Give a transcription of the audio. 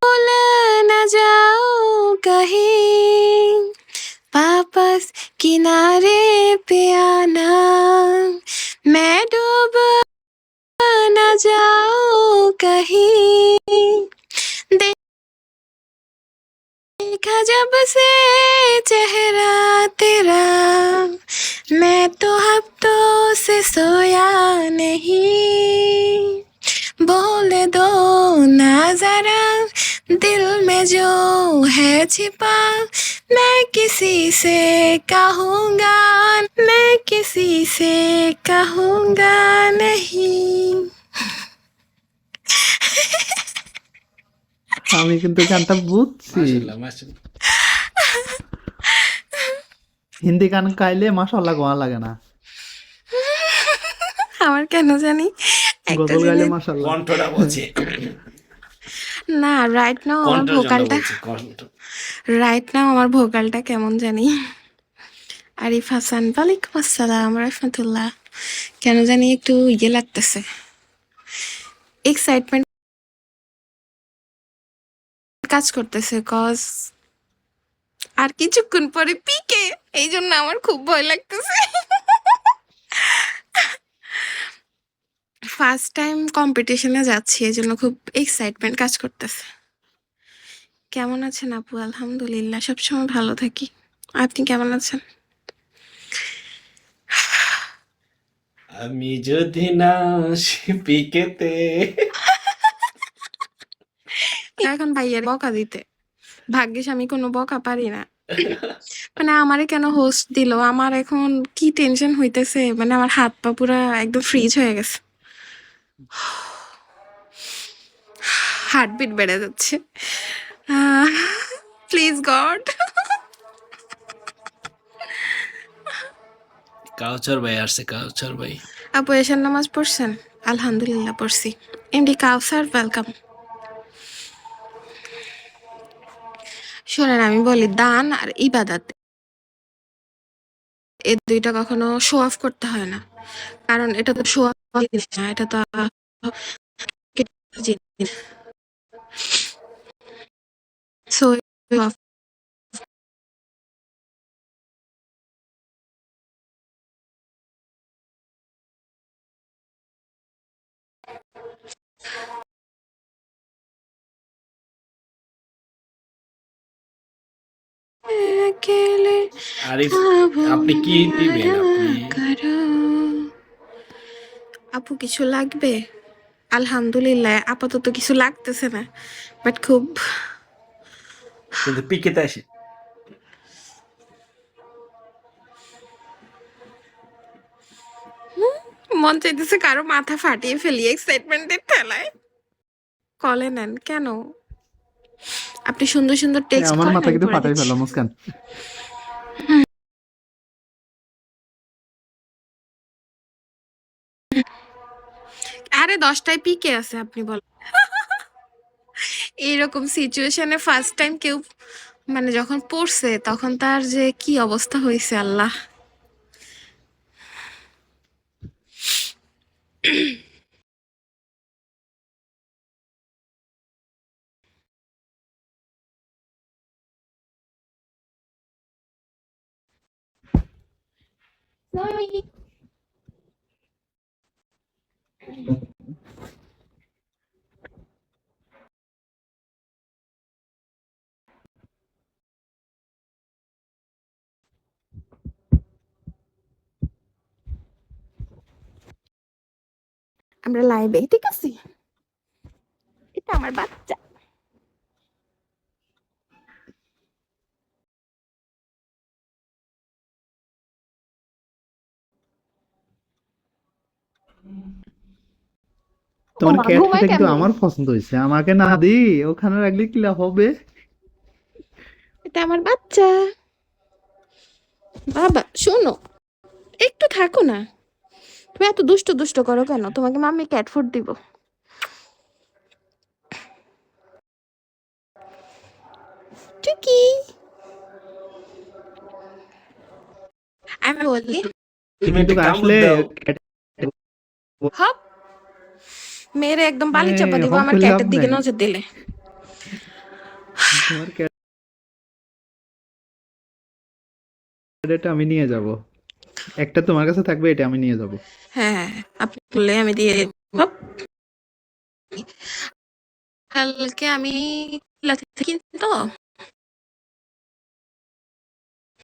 भूल न जाओ कहीं, वापस किनारे पे आना, मैं डूब न जाओ कहीं। देखा जब से चेहरा तेरा, मैं तो हफ्तों से सोया नहीं। बोल दो ना जरा दिल में जो है छिपा, मैं किसी से कहूँगा, मैं किसी से कहूँगा नहीं। আমি কিন্তু গানটা বুঝছি। মাশাআল্লাহ মাশাআল্লাহ। হিন্দি গান গাইলে মাশাআল্লাহ গোয়া লাগে না, আমার কেন জানি একটা গজল গাইলে জিনিস মাশাআল্লাহ। কণ্ঠটা বলছি, না, রাইট নাও আমার কণ্ঠের জন্য ভোকালটা, বলছি, কণ্ঠ। রাইট নাও আমার ভোকালটা কেমন জানি। আরিফ হাসান, ওয়ালাইকুম আসসালাম রহমতুল্লাহ। কেন জানি একটু ইয়ে লাগতেছে, এক্সাইটমেন্ট কাজ করতেছে, কজ আর কিছুক্ষণ পরে পিকে, এই জন্য আমার খুব ভয় লাগতেছে। ফার্স্ট টাইম কম্পিটিশনে যাচ্ছি, এই জন্য খুব এক্সাইটমেন্ট কাজ করতেছে। কেমন আছেন আপু? আলহামদুলিল্লাহ, সবসময় ভালো থাকি। আপনি কেমন আছেন? আমি যদি না আসি পিকেতে। এখন ভাইয়ের বকা দিতে, ভাগ্যিস আমি কোনো বকা পারি না। মানে আমারে কেন হোস্ট দিল, আমার এখন কি টেনশন হইতেছে, মানে আমার হাত পা পুরা একদম ফ্রিজ হয়ে গেছে, হার্টবিট বেড়ে যাচ্ছে। Please god. কাউচার ভাই আসছে, কাউচার ভাই। আপু এশার নামাজ পড়ছেন? আলহামদুলিল্লাহ পড়ছি। এমডি কাউসার, ওয়েলকাম। শোনেন আমি বলি, দান আর ইবাদত এই দুইটা কখনো শো অফ করতে হয় না, কারণ এটা তো শো অফ জিনিস না, এটা তো জিনিস। So, अकेले আরিফ, ख्वाबों আপনি কি में দিবেন? आरा আপনি करो। আপু কিছু লাগবে? আলহামদুলিল্লাহ আপাতত কিছু লাগতেছে না, বাট খুব কিন্তু পিকেতে আসি। মন চাইতেছে কারো মাথা ফাটিয়ে ফেলি এক্সাইটমেন্টের ঠেলায়। কলে নেন কেন? আপনি সুন্দর সুন্দর টেক্সট আমার করেন, মাথা আমি কিন্তু পড়ে ফাটাই দিচ্ছি। ফেলো মুস্কান। আরে 10টায় পিকে আছে, আপনি বলেন। এইরকম সিচুয়েশনে ফার্স্ট টাইম কেউ মানে যখন পড়ছে, তখন তার যে কি অবস্থা হয়েছে আল্লাহ। আমরা লাইভে, ঠিক আছে? এটা আমার বাচ্চা। তোমার ওমা ক্যাট ঘুমায় ফুডটা কিন্তু কেমনে? আমার পছন্দ হয়েছে, আমাকে না দিই ওখানে রাখলে কি লাভ হবে? এটা আমার বাচ্চা। বাবা শোনো, একটু থাকো না, তুমি এত দুষ্ট দুষ্ট করো কেন? তোমাকে মাম্মি ক্যাট ফুড দিব। টুকি, আমি বলি তুমি কিন্তু একটা কামড় আসলে দাও। হপ মেরে একদম বালি চাপা দিব হপ আমার করে লাভ ক্যাটের দিকে নাই। নজর দিলে। তোমার ক্যাডেট আমি নিয়ে যাব। একটা তোমার কাছে থাকবে, এটা আমি নিয়ে যাব। হ্যাঁ, আপনি বললে আমি দিয়ে দেব। কালকে আমি কিনতে তো